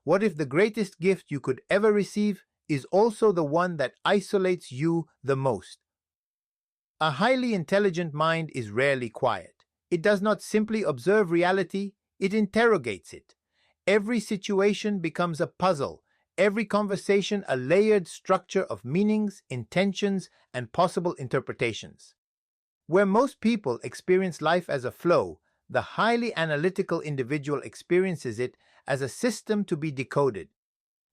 What if the greatest gift you could ever receive is also the one that isolates you the most? A highly intelligent mind is rarely quiet. It does not simply observe reality, it interrogates it. Every situation becomes a puzzle, every conversation a layered structure of meanings, intentions, and possible interpretations. Where most people experience life as a flow, the highly analytical individual experiences it as a system to be decoded.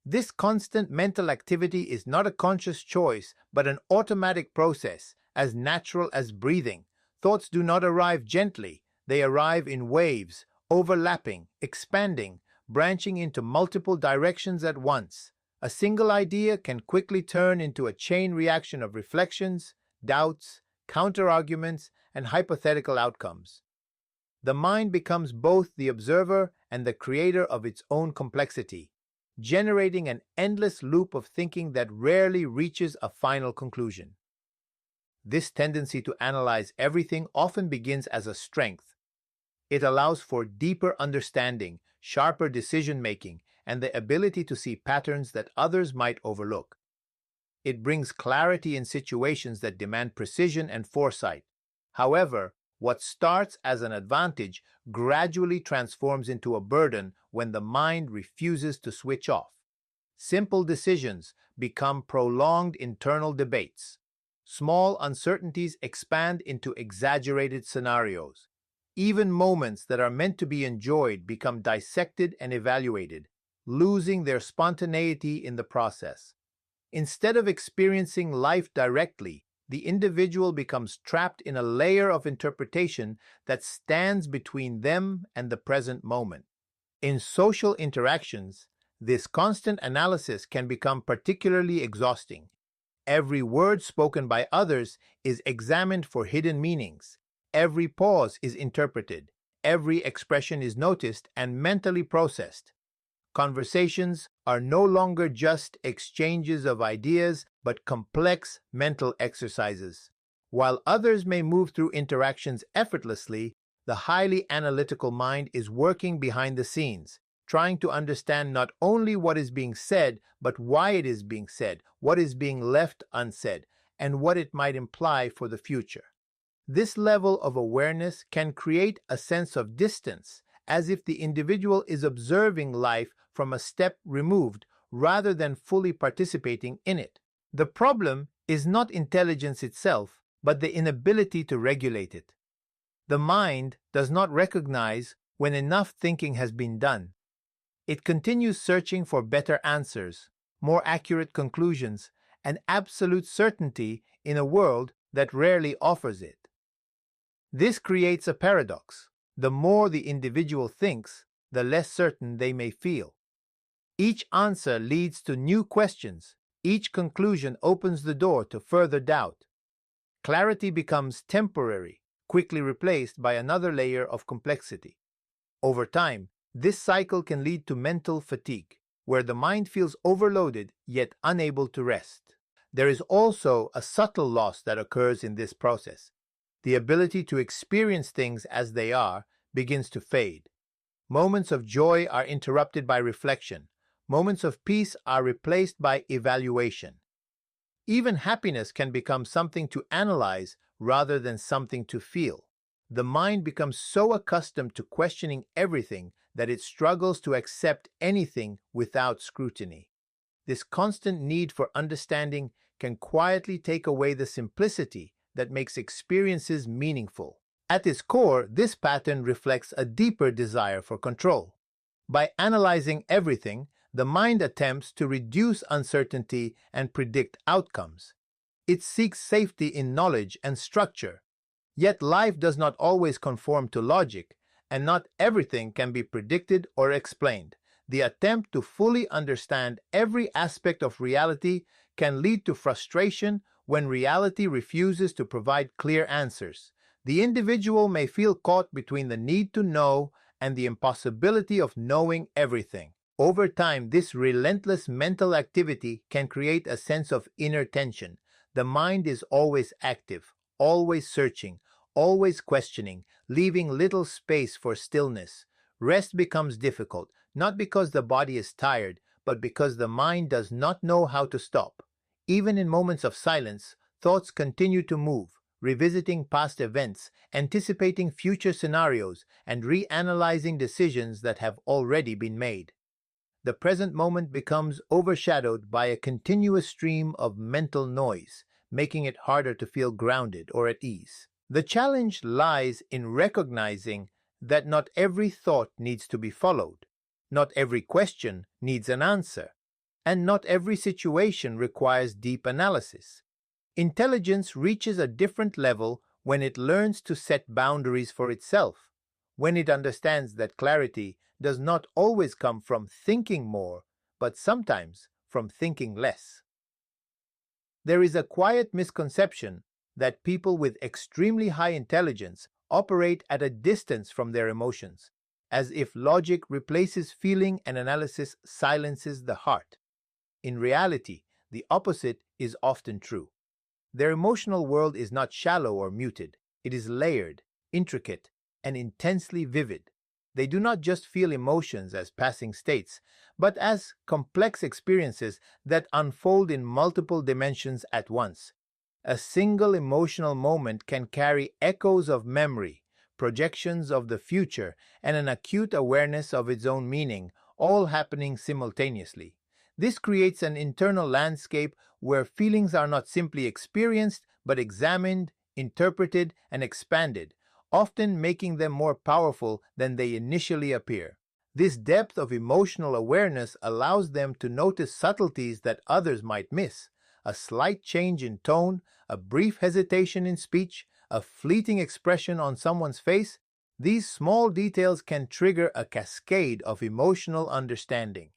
This constant mental activity is not a conscious choice, but an automatic process, as natural as breathing. Thoughts do not arrive gently, they arrive in waves, overlapping, expanding, branching into multiple directions at once. A single idea can quickly turn into a chain reaction of reflections, doubts, counterarguments, and hypothetical outcomes. The mind becomes both the observer and the creator of its own complexity, generating an endless loop of thinking that rarely reaches a final conclusion. This tendency to analyze everything often begins as a strength. It allows for deeper understanding, sharper decision-making, and the ability to see patterns that others might overlook. It brings clarity in situations that demand precision and foresight. However, what starts as an advantage gradually transforms into a burden when the mind refuses to switch off. Simple decisions become prolonged internal debates. Small uncertainties expand into exaggerated scenarios. Even moments that are meant to be enjoyed become dissected and evaluated, losing their spontaneity in the process. Instead of experiencing life directly, the individual becomes trapped in a layer of interpretation that stands between them and the present moment. In social interactions, this constant analysis can become particularly exhausting. Every word spoken by others is examined for hidden meanings. Every pause is interpreted. Every expression is noticed and mentally processed. Conversations are no longer just exchanges of ideas, but complex mental exercises. While others may move through interactions effortlessly, the highly analytical mind is working behind the scenes, trying to understand not only what is being said, but why it is being said, what is being left unsaid, and what it might imply for the future. This level of awareness can create a sense of distance, as if the individual is observing life from a step removed rather than fully participating in it. The problem is not intelligence itself, but the inability to regulate it. The mind does not recognize when enough thinking has been done. It continues searching for better answers, more accurate conclusions, and absolute certainty in a world that rarely offers it. This creates a paradox. The more the individual thinks, the less certain they may feel. Each answer leads to new questions. Each conclusion opens the door to further doubt. Clarity becomes temporary, quickly replaced by another layer of complexity. Over time, this cycle can lead to mental fatigue, where the mind feels overloaded yet unable to rest. There is also a subtle loss that occurs in this process. The ability to experience things as they are begins to fade. Moments of joy are interrupted by reflection. Moments of peace are replaced by evaluation. Even happiness can become something to analyze rather than something to feel. The mind becomes so accustomed to questioning everything that it struggles to accept anything without scrutiny. This constant need for understanding can quietly take away the simplicity that makes experiences meaningful. At its core, this pattern reflects a deeper desire for control. By analyzing everything, the mind attempts to reduce uncertainty and predict outcomes. It seeks safety in knowledge and structure. Yet life does not always conform to logic, and not everything can be predicted or explained. The attempt to fully understand every aspect of reality can lead to frustration when reality refuses to provide clear answers. The individual may feel caught between the need to know and the impossibility of knowing everything. Over time, this relentless mental activity can create a sense of inner tension. The mind is always active, always searching, always questioning, leaving little space for stillness. Rest becomes difficult, not because the body is tired, but because the mind does not know how to stop. Even in moments of silence, thoughts continue to move, revisiting past events, anticipating future scenarios, and reanalyzing decisions that have already been made. The present moment becomes overshadowed by a continuous stream of mental noise, making it harder to feel grounded or at ease. The challenge lies in recognizing that not every thought needs to be followed, not every question needs an answer, and not every situation requires deep analysis. Intelligence reaches a different level when it learns to set boundaries for itself, when it understands that clarity does not always come from thinking more, but sometimes from thinking less. There is a quiet misconception that people with extremely high intelligence operate at a distance from their emotions, as if logic replaces feeling and analysis silences the heart. In reality, the opposite is often true. Their emotional world is not shallow or muted. It is layered, intricate, and intensely vivid. They do not just feel emotions as passing states, but as complex experiences that unfold in multiple dimensions at once. A single emotional moment can carry echoes of memory, projections of the future, and an acute awareness of its own meaning, all happening simultaneously. This creates an internal landscape where feelings are not simply experienced, but examined, interpreted, and expanded, often making them more powerful than they initially appear. This depth of emotional awareness allows them to notice subtleties that others might miss. A slight change in tone, a brief hesitation in speech, a fleeting expression on someone's face, these small details can trigger a cascade of emotional understanding.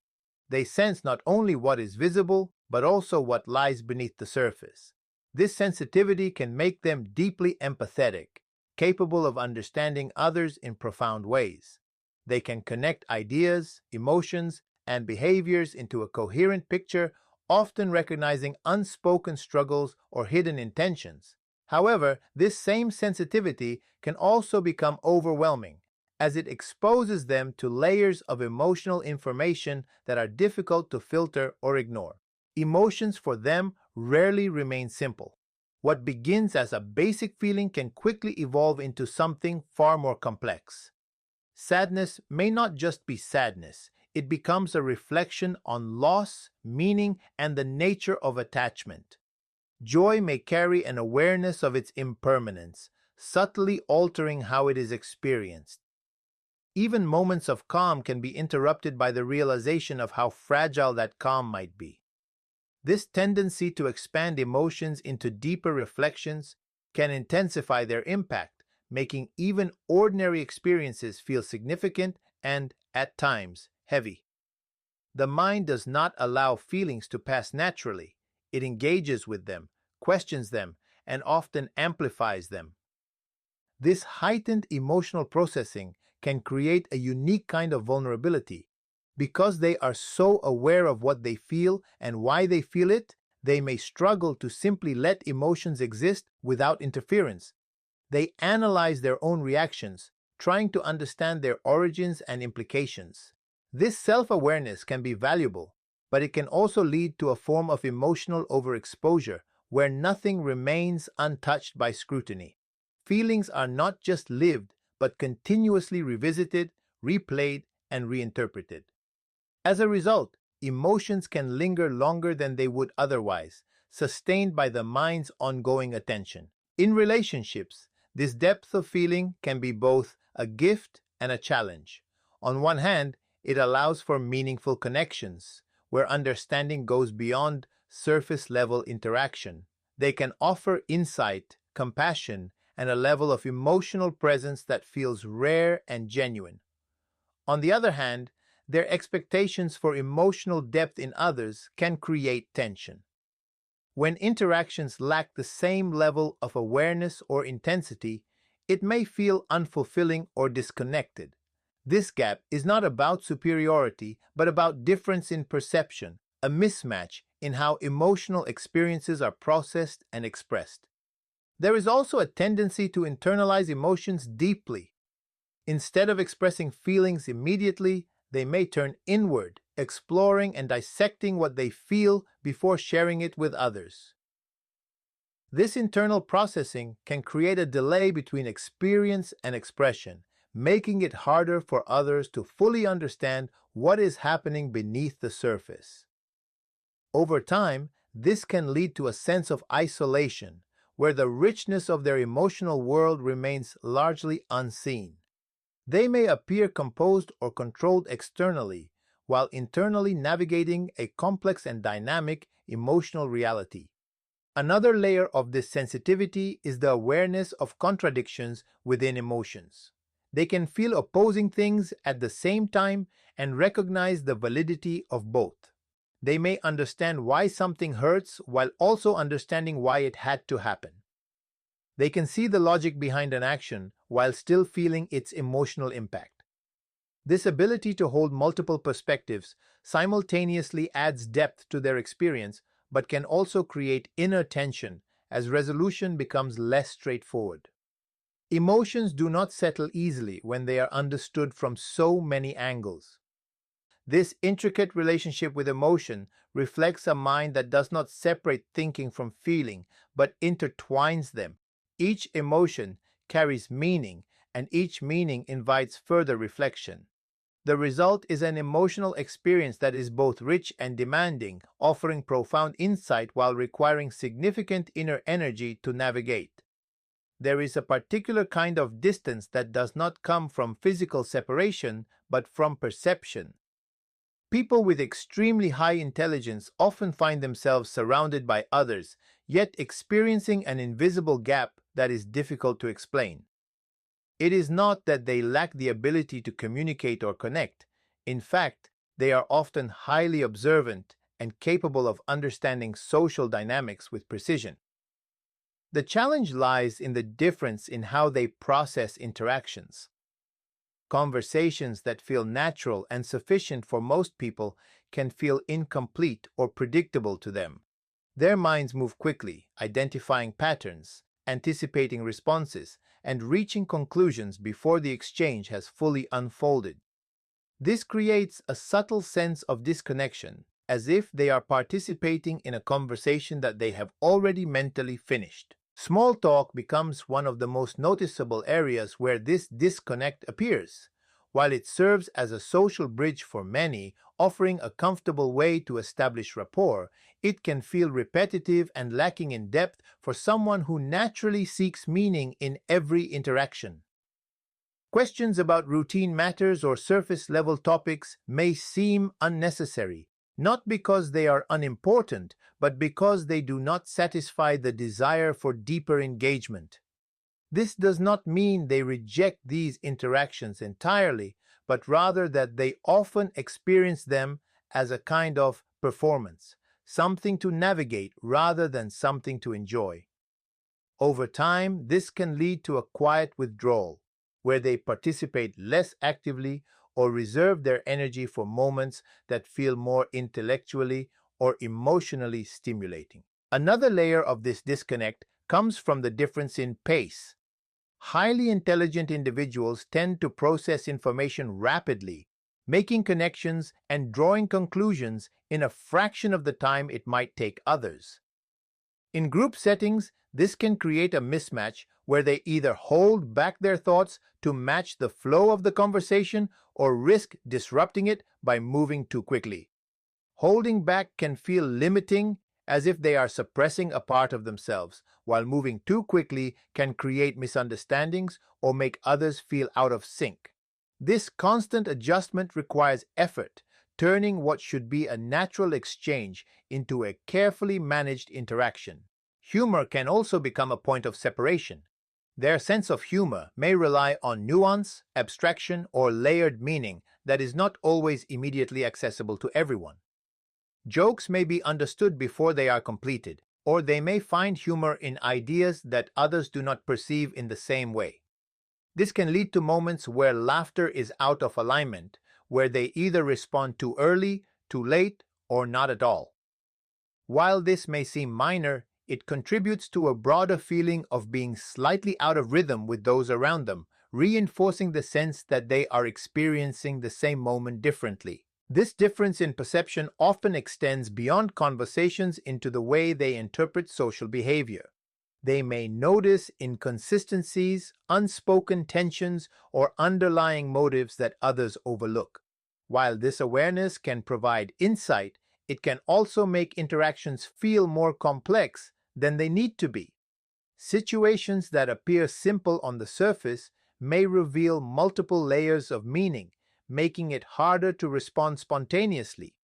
They sense not only what is visible, but also what lies beneath the surface. This sensitivity can make them deeply empathetic, capable of understanding others in profound ways. They can connect ideas, emotions, and behaviors into a coherent picture, often recognizing unspoken struggles or hidden intentions. However, this same sensitivity can also become overwhelming, as it exposes them to layers of emotional information that are difficult to filter or ignore. Emotions for them rarely remain simple. What begins as a basic feeling can quickly evolve into something far more complex. Sadness may not just be sadness, it becomes a reflection on loss, meaning, and the nature of attachment. Joy may carry an awareness of its impermanence, subtly altering how it is experienced. Even moments of calm can be interrupted by the realization of how fragile that calm might be. This tendency to expand emotions into deeper reflections can intensify their impact, making even ordinary experiences feel significant and, at times, heavy. The mind does not allow feelings to pass naturally. It engages with them, questions them, and often amplifies them. This heightened emotional processing can create a unique kind of vulnerability. Because they are so aware of what they feel and why they feel it, they may struggle to simply let emotions exist without interference. They analyze their own reactions, trying to understand their origins and implications. This self-awareness can be valuable, but it can also lead to a form of emotional overexposure where nothing remains untouched by scrutiny. Feelings are not just lived, but continuously revisited, replayed, and reinterpreted. As a result, emotions can linger longer than they would otherwise, sustained by the mind's ongoing attention. In relationships, this depth of feeling can be both a gift and a challenge. On one hand, it allows for meaningful connections, where understanding goes beyond surface-level interaction. They can offer insight, compassion, and a level of emotional presence that feels rare and genuine. On the other hand, their expectations for emotional depth in others can create tension. When interactions lack the same level of awareness or intensity, it may feel unfulfilling or disconnected. This gap is not about superiority, but about difference in perception, a mismatch in how emotional experiences are processed and expressed. There is also a tendency to internalize emotions deeply. Instead of expressing feelings immediately, they may turn inward, exploring and dissecting what they feel before sharing it with others. This internal processing can create a delay between experience and expression, making it harder for others to fully understand what is happening beneath the surface. Over time, this can lead to a sense of isolation, where the richness of their emotional world remains largely unseen. They may appear composed or controlled externally, while internally navigating a complex and dynamic emotional reality. Another layer of this sensitivity is the awareness of contradictions within emotions. They can feel opposing things at the same time and recognize the validity of both. They may understand why something hurts while also understanding why it had to happen. They can see the logic behind an action while still feeling its emotional impact. This ability to hold multiple perspectives simultaneously adds depth to their experience, but can also create inner tension as resolution becomes less straightforward. Emotions do not settle easily when they are understood from so many angles. This intricate relationship with emotion reflects a mind that does not separate thinking from feeling, but intertwines them. Each emotion carries meaning, and each meaning invites further reflection. The result is an emotional experience that is both rich and demanding, offering profound insight while requiring significant inner energy to navigate. There is a particular kind of distance that does not come from physical separation, but from perception. People with extremely high intelligence often find themselves surrounded by others, yet experiencing an invisible gap that is difficult to explain. It is not that they lack the ability to communicate or connect. In fact, they are often highly observant and capable of understanding social dynamics with precision. The challenge lies in the difference in how they process interactions. Conversations that feel natural and sufficient for most people can feel incomplete or predictable to them. Their minds move quickly, identifying patterns, anticipating responses, and reaching conclusions before the exchange has fully unfolded. This creates a subtle sense of disconnection, as if they are participating in a conversation that they have already mentally finished. Small talk becomes one of the most noticeable areas where this disconnect appears. While it serves as a social bridge for many, offering a comfortable way to establish rapport, it can feel repetitive and lacking in depth for someone who naturally seeks meaning in every interaction. Questions about routine matters or surface-level topics may seem unnecessary, not because they are unimportant, but because they do not satisfy the desire for deeper engagement. This does not mean they reject these interactions entirely, but rather that they often experience them as a kind of performance, something to navigate rather than something to enjoy. Over time, this can lead to a quiet withdrawal, where they participate less actively or reserve their energy for moments that feel more intellectually or emotionally stimulating. Another layer of this disconnect comes from the difference in pace. Highly intelligent individuals tend to process information rapidly, making connections and drawing conclusions in a fraction of the time it might take others. In group settings, this can create a mismatch where they either hold back their thoughts to match the flow of the conversation or risk disrupting it by moving too quickly. Holding back can feel limiting, as if they are suppressing a part of themselves, while moving too quickly can create misunderstandings or make others feel out of sync. This constant adjustment requires effort, turning what should be a natural exchange into a carefully managed interaction. Humor can also become a point of separation. Their sense of humor may rely on nuance, abstraction, or layered meaning that is not always immediately accessible to everyone. Jokes may be understood before they are completed, or they may find humor in ideas that others do not perceive in the same way. This can lead to moments where laughter is out of alignment, where they either respond too early, too late, or not at all. While this may seem minor, it contributes to a broader feeling of being slightly out of rhythm with those around them, reinforcing the sense that they are experiencing the same moment differently. This difference in perception often extends beyond conversations into the way they interpret social behavior. They may notice inconsistencies, unspoken tensions, or underlying motives that others overlook. While this awareness can provide insight, it can also make interactions feel more complex than they need to be. Situations that appear simple on the surface may reveal multiple layers of meaning, making it harder to respond spontaneously.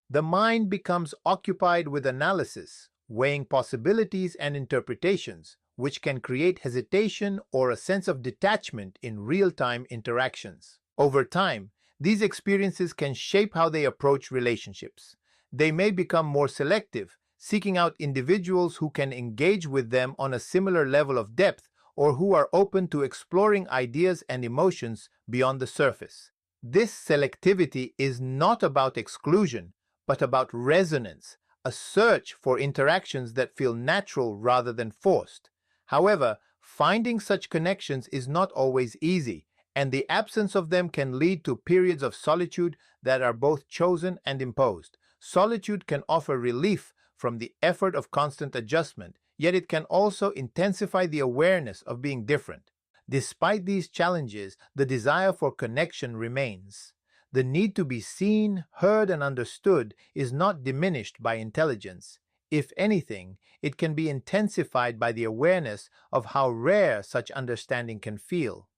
The mind becomes occupied with analysis, weighing possibilities and interpretations, which can create hesitation or a sense of detachment in real-time interactions. Over time, these experiences can shape how they approach relationships. They may become more selective, seeking out individuals who can engage with them on a similar level of depth or who are open to exploring ideas and emotions beyond the surface. This selectivity is not about exclusion, but about resonance, a search for interactions that feel natural rather than forced. However, finding such connections is not always easy, and the absence of them can lead to periods of solitude that are both chosen and imposed. Solitude can offer relief from the effort of constant adjustment, yet it can also intensify the awareness of being different. Despite these challenges, the desire for connection remains. The need to be seen, heard, and understood is not diminished by intelligence. If anything, it can be intensified by the awareness of how rare such understanding can feel.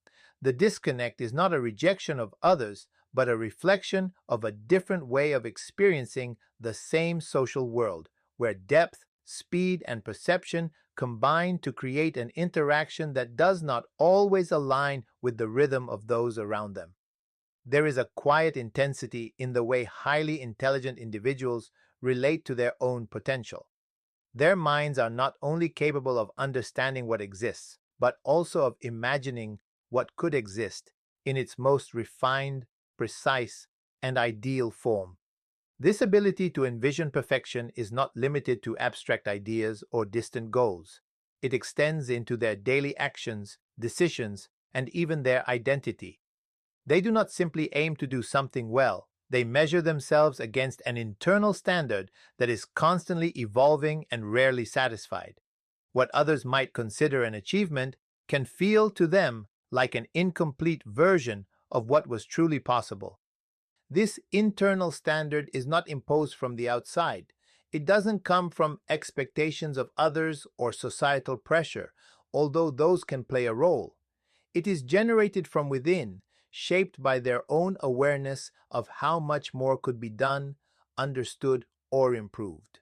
The disconnect is not a rejection of others, but a reflection of a different way of experiencing the same social world, where depth, speed, and perception combine to create an interaction that does not always align with the rhythm of those around them. There is a quiet intensity in the way highly intelligent individuals relate to their own potential. Their minds are not only capable of understanding what exists, but also of imagining what could exist in its most refined, precise, and ideal form. This ability to envision perfection is not limited to abstract ideas or distant goals. It extends into their daily actions, decisions, and even their identity. They do not simply aim to do something well. They measure themselves against an internal standard that is constantly evolving and rarely satisfied. What others might consider an achievement can feel to them like an incomplete version of what was truly possible. This internal standard is not imposed from the outside. It doesn't come from expectations of others or societal pressure, although those can play a role. It is generated from within, shaped by their own awareness of how much more could be done, understood, or improved.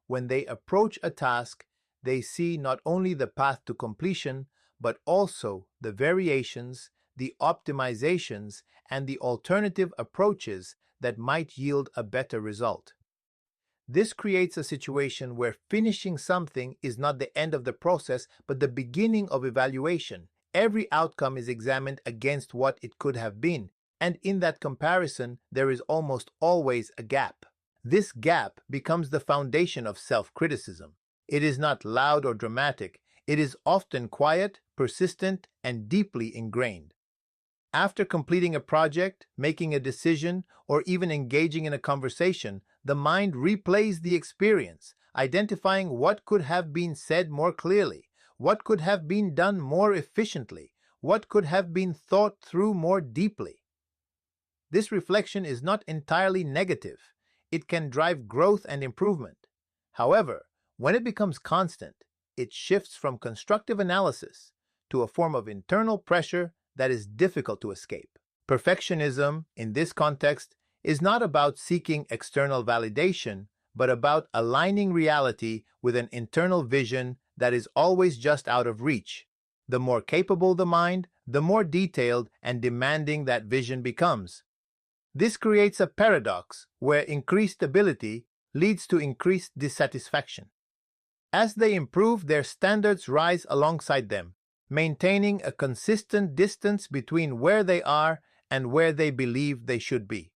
When they approach a task, they see not only the path to completion, but also the variations, the optimizations, and the alternative approaches that might yield a better result. This creates a situation where finishing something is not the end of the process, but the beginning of evaluation. Every outcome is examined against what it could have been, and in that comparison, there is almost always a gap. This gap becomes the foundation of self-criticism. It is not loud or dramatic. It is often quiet, persistent, and deeply ingrained. After completing a project, making a decision, or even engaging in a conversation, the mind replays the experience, identifying what could have been said more clearly, what could have been done more efficiently, what could have been thought through more deeply. This reflection is not entirely negative. It can drive growth and improvement. However, when it becomes constant, it shifts from constructive analysis to a form of internal pressure that is difficult to escape. Perfectionism, in this context, is not about seeking external validation, but about aligning reality with an internal vision that is always just out of reach. The more capable the mind, the more detailed and demanding that vision becomes. This creates a paradox where increased ability leads to increased dissatisfaction. As they improve, their standards rise alongside them, maintaining a consistent distance between where they are and where they believe they should be.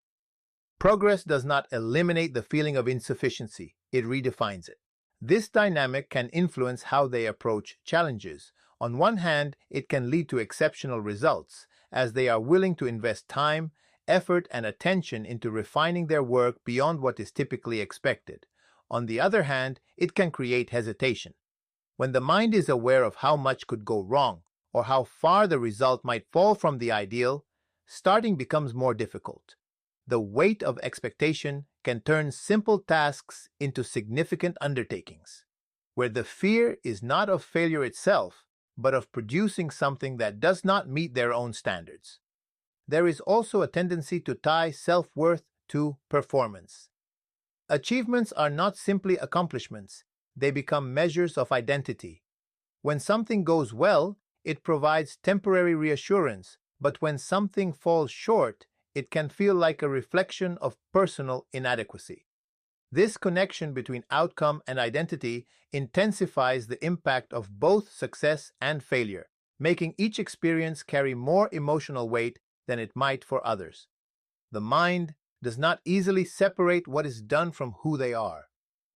Progress does not eliminate the feeling of insufficiency, it redefines it. This dynamic can influence how they approach challenges. On one hand, it can lead to exceptional results, as they are willing to invest time, effort, and attention into refining their work beyond what is typically expected. On the other hand, it can create hesitation. When the mind is aware of how much could go wrong, or how far the result might fall from the ideal, starting becomes more difficult. The weight of expectation can turn simple tasks into significant undertakings, where the fear is not of failure itself, but of producing something that does not meet their own standards. There is also a tendency to tie self-worth to performance. Achievements are not simply accomplishments, they become measures of identity. When something goes well, it provides temporary reassurance, but when something falls short, it can feel like a reflection of personal inadequacy. This connection between outcome and identity intensifies the impact of both success and failure, making each experience carry more emotional weight than it might for others. The mind does not easily separate what is done from who they are.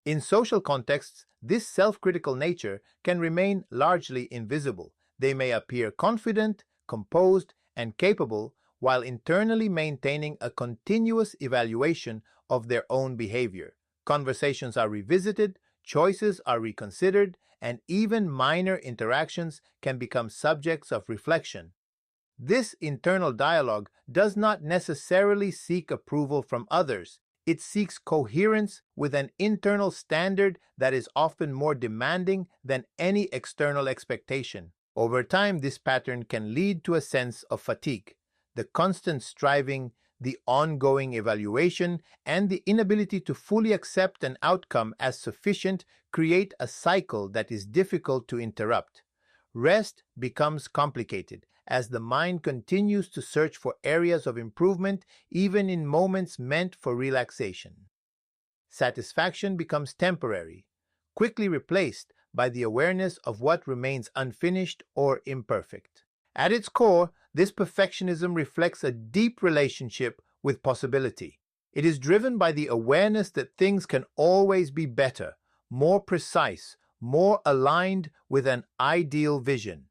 In social contexts, this self-critical nature can remain largely invisible. They may appear confident, composed, and capable while internally maintaining a continuous evaluation of their own behavior. Conversations are revisited, choices are reconsidered, and even minor interactions can become subjects of reflection. This internal dialogue does not necessarily seek approval from others. It seeks coherence with an internal standard that is often more demanding than any external expectation. Over time, this pattern can lead to a sense of fatigue. The constant striving, the ongoing evaluation, and the inability to fully accept an outcome as sufficient create a cycle that is difficult to interrupt. Rest becomes complicated as the mind continues to search for areas of improvement even in moments meant for relaxation. Satisfaction becomes temporary, quickly replaced by the awareness of what remains unfinished or imperfect. At its core, this perfectionism reflects a deep relationship with possibility. It is driven by the awareness that things can always be better, more precise, more aligned with an ideal vision.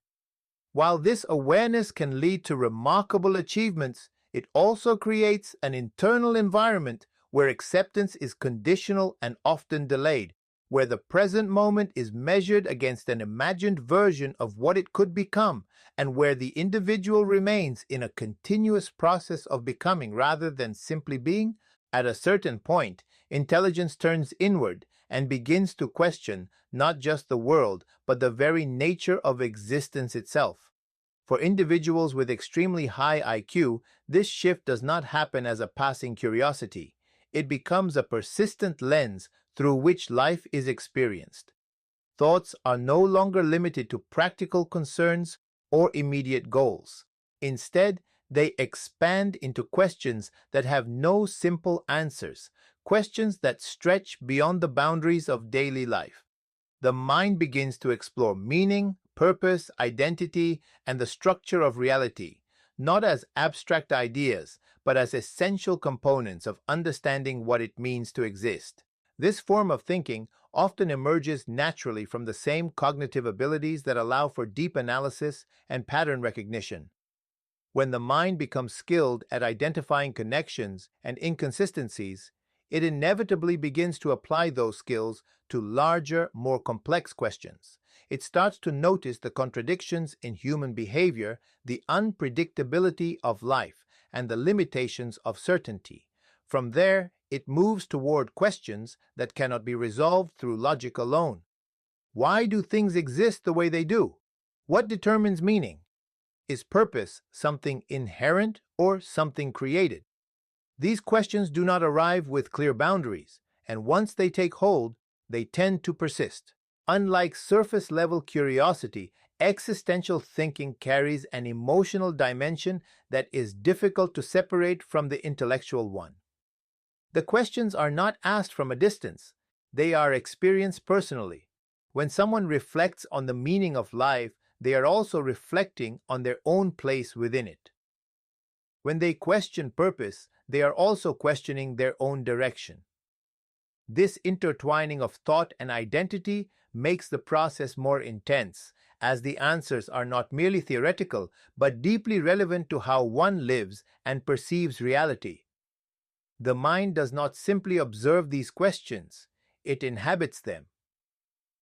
While this awareness can lead to remarkable achievements, it also creates an internal environment where acceptance is conditional and often delayed, where the present moment is measured against an imagined version of what it could become, and where the individual remains in a continuous process of becoming rather than simply being. At a certain point, intelligence turns inward and begins to question not just the world, but the very nature of existence itself. For individuals with extremely high IQ, this shift does not happen as a passing curiosity. It becomes a persistent lens through which life is experienced. Thoughts are no longer limited to practical concerns or immediate goals. Instead, they expand into questions that have no simple answers, questions that stretch beyond the boundaries of daily life. The mind begins to explore meaning, purpose, identity, and the structure of reality, not as abstract ideas, but as essential components of understanding what it means to exist. This form of thinking often emerges naturally from the same cognitive abilities that allow for deep analysis and pattern recognition. When the mind becomes skilled at identifying connections and inconsistencies, it inevitably begins to apply those skills to larger, more complex questions. It starts to notice the contradictions in human behavior, the unpredictability of life, and the limitations of certainty. From there, it moves toward questions that cannot be resolved through logic alone. Why do things exist the way they do? What determines meaning? Is purpose something inherent or something created? These questions do not arrive with clear boundaries, and once they take hold, they tend to persist. Unlike surface-level curiosity, existential thinking carries an emotional dimension that is difficult to separate from the intellectual one. The questions are not asked from a distance, they are experienced personally. When someone reflects on the meaning of life, they are also reflecting on their own place within it. When they question purpose, they are also questioning their own direction. This intertwining of thought and identity makes the process more intense, as the answers are not merely theoretical but deeply relevant to how one lives and perceives reality. The mind does not simply observe these questions, it inhabits them.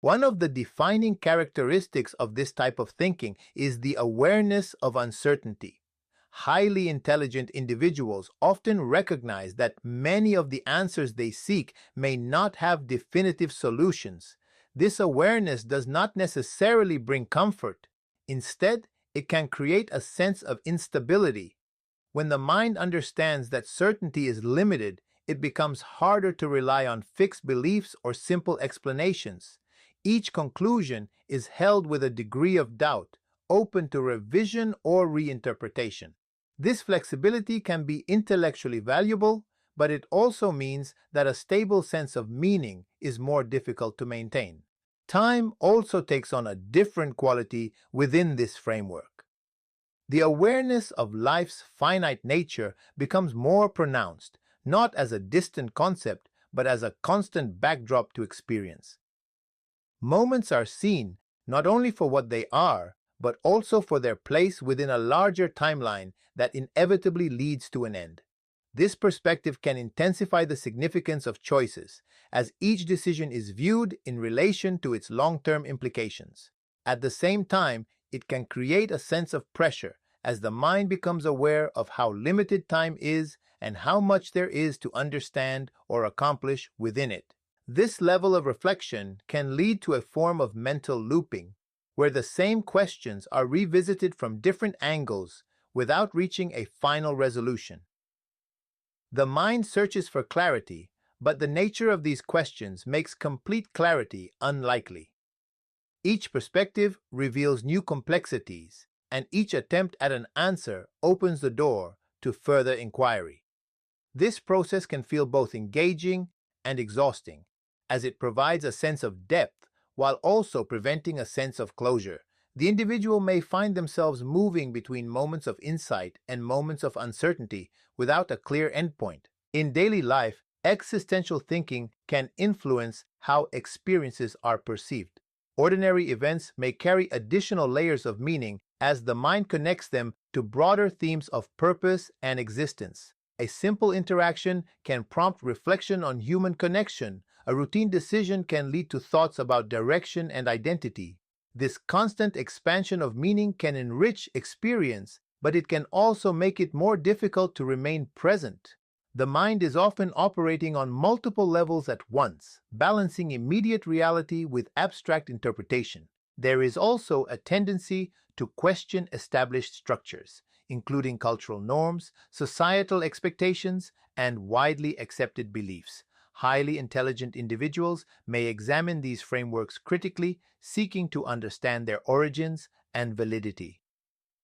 One of the defining characteristics of this type of thinking is the awareness of uncertainty. Highly intelligent individuals often recognize that many of the answers they seek may not have definitive solutions. This awareness does not necessarily bring comfort. Instead, it can create a sense of instability. When the mind understands that certainty is limited, it becomes harder to rely on fixed beliefs or simple explanations. Each conclusion is held with a degree of doubt, open to revision or reinterpretation. This flexibility can be intellectually valuable, but it also means that a stable sense of meaning is more difficult to maintain. Time also takes on a different quality within this framework. The awareness of life's finite nature becomes more pronounced, not as a distant concept, but as a constant backdrop to experience. Moments are seen not only for what they are, but also for their place within a larger timeline that inevitably leads to an end. This perspective can intensify the significance of choices, as each decision is viewed in relation to its long-term implications. At the same time, it can create a sense of pressure as the mind becomes aware of how limited time is and how much there is to understand or accomplish within it. This level of reflection can lead to a form of mental looping, where the same questions are revisited from different angles without reaching a final resolution. The mind searches for clarity, but the nature of these questions makes complete clarity unlikely. Each perspective reveals new complexities, and each attempt at an answer opens the door to further inquiry. This process can feel both engaging and exhausting, as it provides a sense of depth while also preventing a sense of closure. The individual may find themselves moving between moments of insight and moments of uncertainty without a clear endpoint. In daily life, existential thinking can influence how experiences are perceived. Ordinary events may carry additional layers of meaning as the mind connects them to broader themes of purpose and existence. A simple interaction can prompt reflection on human connection. A routine decision can lead to thoughts about direction and identity. This constant expansion of meaning can enrich experience, but it can also make it more difficult to remain present. The mind is often operating on multiple levels at once, balancing immediate reality with abstract interpretation. There is also a tendency to question established structures, including cultural norms, societal expectations, and widely accepted beliefs. Highly intelligent individuals may examine these frameworks critically, seeking to understand their origins and validity.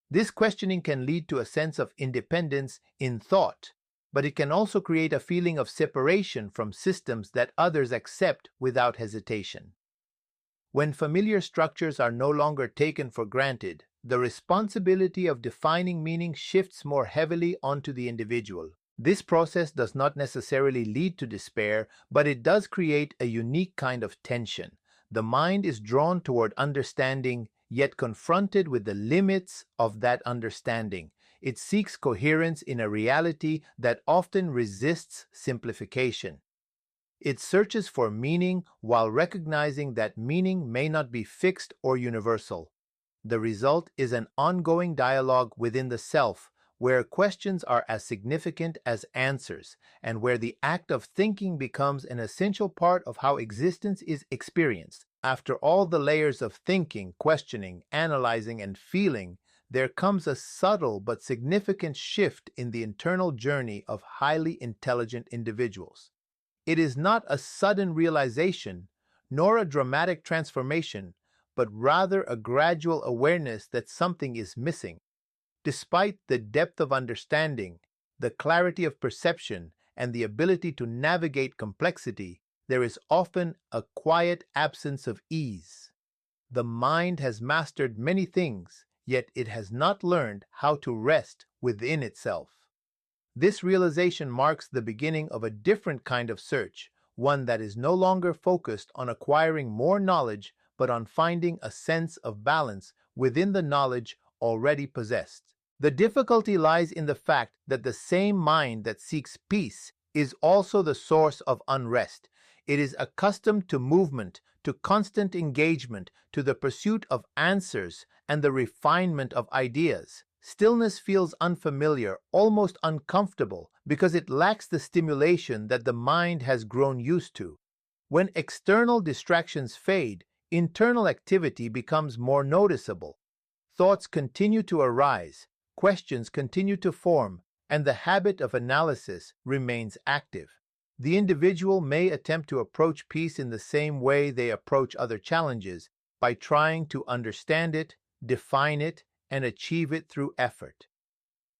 This questioning can lead to a sense of independence in thought, but it can also create a feeling of separation from systems that others accept without hesitation. When familiar structures are no longer taken for granted, the responsibility of defining meaning shifts more heavily onto the individual. This process does not necessarily lead to despair, but it does create a unique kind of tension. The mind is drawn toward understanding, yet confronted with the limits of that understanding. It seeks coherence in a reality that often resists simplification. It searches for meaning while recognizing that meaning may not be fixed or universal. The result is an ongoing dialogue within the self, where questions are as significant as answers, and where the act of thinking becomes an essential part of how existence is experienced. After all the layers of thinking, questioning, analyzing, and feeling, there comes a subtle but significant shift in the internal journey of highly intelligent individuals. It is not a sudden realization, nor a dramatic transformation, but rather a gradual awareness that something is missing. Despite the depth of understanding, the clarity of perception, and the ability to navigate complexity, there is often a quiet absence of ease. The mind has mastered many things, yet it has not learned how to rest within itself. This realization marks the beginning of a different kind of search, one that is no longer focused on acquiring more knowledge but on finding a sense of balance within the knowledge already possessed. The difficulty lies in the fact that the same mind that seeks peace is also the source of unrest. It is accustomed to movement, to constant engagement, to the pursuit of answers and the refinement of ideas. Stillness feels unfamiliar, almost uncomfortable, because it lacks the stimulation that the mind has grown used to. When external distractions fade, internal activity becomes more noticeable. Thoughts continue to arise, questions continue to form, and the habit of analysis remains active. The individual may attempt to approach peace in the same way they approach other challenges, by trying to understand it, define it, and achieve it through effort.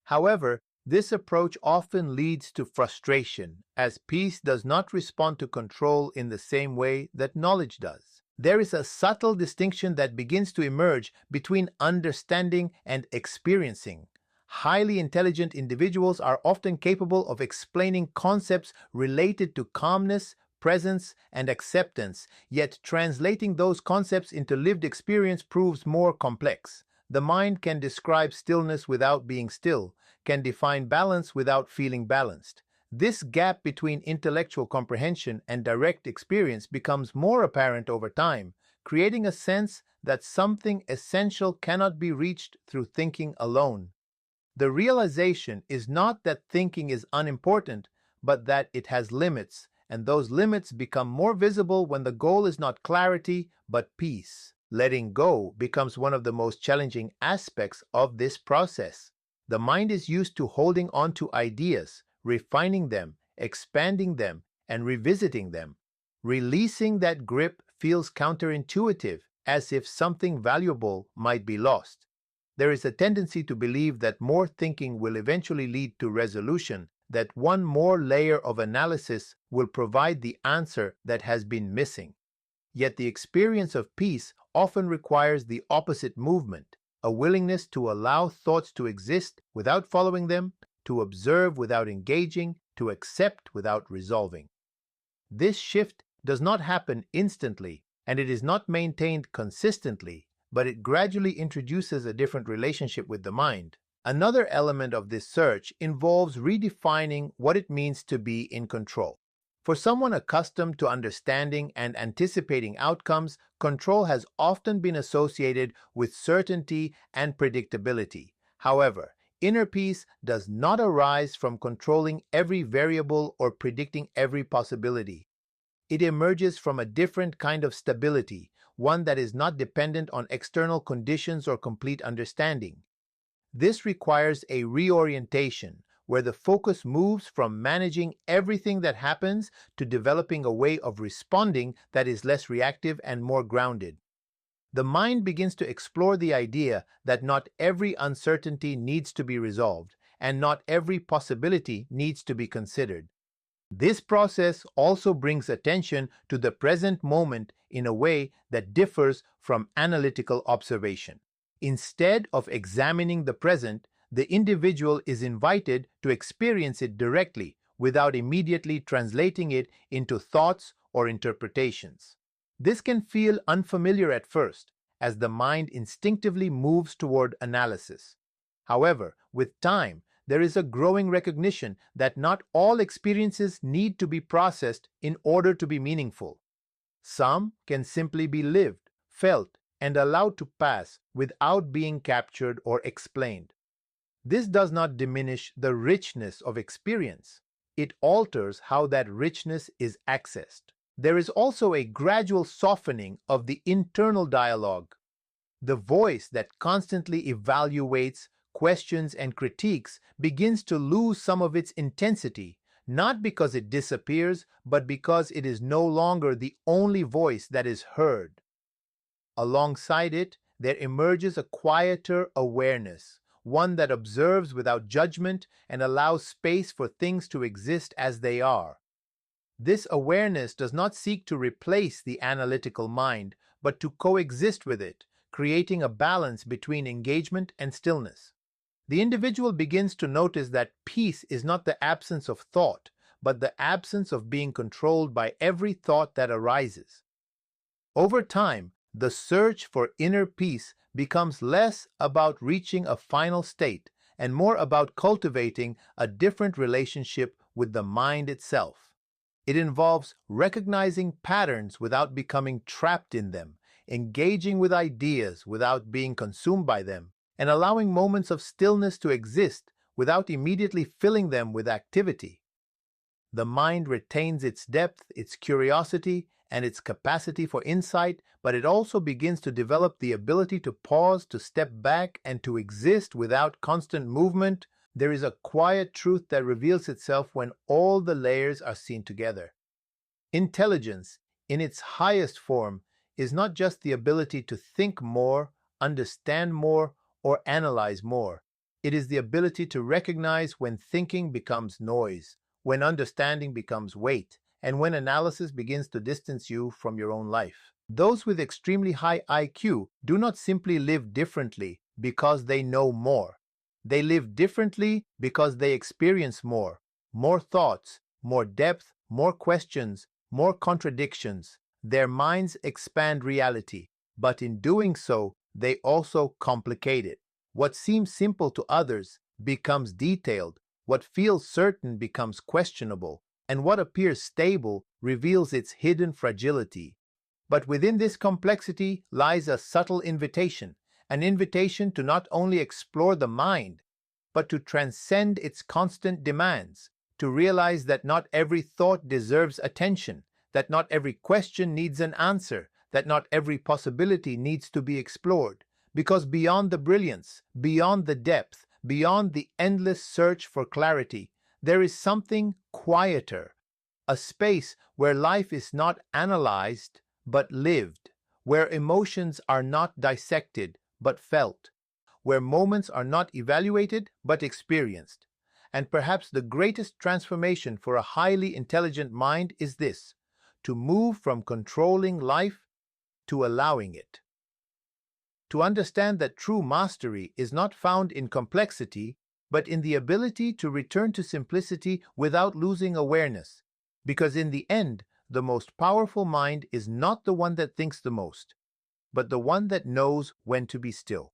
However, this approach often leads to frustration, as peace does not respond to control in the same way that knowledge does. There is a subtle distinction that begins to emerge between understanding and experiencing. Highly intelligent individuals are often capable of explaining concepts related to calmness, presence, and acceptance, yet translating those concepts into lived experience proves more complex. The mind can describe stillness without being still, can define balance without feeling balanced. This gap between intellectual comprehension and direct experience becomes more apparent over time, creating a sense that something essential cannot be reached through thinking alone. The realization is not that thinking is unimportant, but that it has limits, and those limits become more visible when the goal is not clarity, but peace. Letting go becomes one of the most challenging aspects of this process. The mind is used to holding on to ideas, refining them, expanding them, and revisiting them. Releasing that grip feels counterintuitive, as if something valuable might be lost. There is a tendency to believe that more thinking will eventually lead to resolution, that one more layer of analysis will provide the answer that has been missing. Yet the experience of peace often requires the opposite movement, a willingness to allow thoughts to exist without following them, to observe without engaging, to accept without resolving. This shift does not happen instantly, and it is not maintained consistently, but it gradually introduces a different relationship with the mind. Another element of this search involves redefining what it means to be in control. For someone accustomed to understanding and anticipating outcomes, control has often been associated with certainty and predictability. However, inner peace does not arise from controlling every variable or predicting every possibility. It emerges from a different kind of stability, one that is not dependent on external conditions or complete understanding. This requires a reorientation, where the focus moves from managing everything that happens to developing a way of responding that is less reactive and more grounded. The mind begins to explore the idea that not every uncertainty needs to be resolved, and not every possibility needs to be considered. This process also brings attention to the present moment in a way that differs from analytical observation. Instead of examining the present, the individual is invited to experience it directly without immediately translating it into thoughts or interpretations. This can feel unfamiliar at first, as the mind instinctively moves toward analysis. However, with time, there is a growing recognition that not all experiences need to be processed in order to be meaningful. Some can simply be lived, felt, and allowed to pass without being captured or explained. This does not diminish the richness of experience. It alters how that richness is accessed. There is also a gradual softening of the internal dialogue. The voice that constantly evaluates, questions, and critiques begins to lose some of its intensity, not because it disappears, but because it is no longer the only voice that is heard. Alongside it, there emerges a quieter awareness, one that observes without judgment and allows space for things to exist as they are. This awareness does not seek to replace the analytical mind, but to coexist with it, creating a balance between engagement and stillness. The individual begins to notice that peace is not the absence of thought, but the absence of being controlled by every thought that arises. Over time, The search for inner peace becomes less about reaching a final state and more about cultivating a different relationship with the mind itself. It involves recognizing patterns without becoming trapped in them, engaging with ideas without being consumed by them, and allowing moments of stillness to exist without immediately filling them with activity. The mind retains its depth, its curiosity, and its capacity for insight, but it also begins to develop the ability to pause, to step back, and to exist without constant movement. There is a quiet truth that reveals itself when all the layers are seen together. Intelligence, in its highest form, is not just the ability to think more, understand more, or analyze more. It is the ability to recognize when thinking becomes noise, when understanding becomes weight, and when analysis begins to distance you from your own life. Those with extremely high IQ do not simply live differently because they know more. They live differently because they experience more thoughts, more depth, more questions, more contradictions. Their minds expand reality, but in doing so, they also complicate it. What seems simple to others becomes detailed, what feels certain becomes questionable, and what appears stable reveals its hidden fragility. But within this complexity lies a subtle invitation, an invitation to not only explore the mind, but to transcend its constant demands, to realize that not every thought deserves attention, that not every question needs an answer, that not every possibility needs to be explored, because beyond the brilliance, beyond the depth, beyond the endless search for clarity, there is something quieter, a space where life is not analyzed but lived, where emotions are not dissected but felt, where moments are not evaluated but experienced. And perhaps the greatest transformation for a highly intelligent mind is this: to move from controlling life to allowing it. To understand that true mastery is not found in complexity, but in the ability to return to simplicity without losing awareness. Because in the end, the most powerful mind is not the one that thinks the most, but the one that knows when to be still.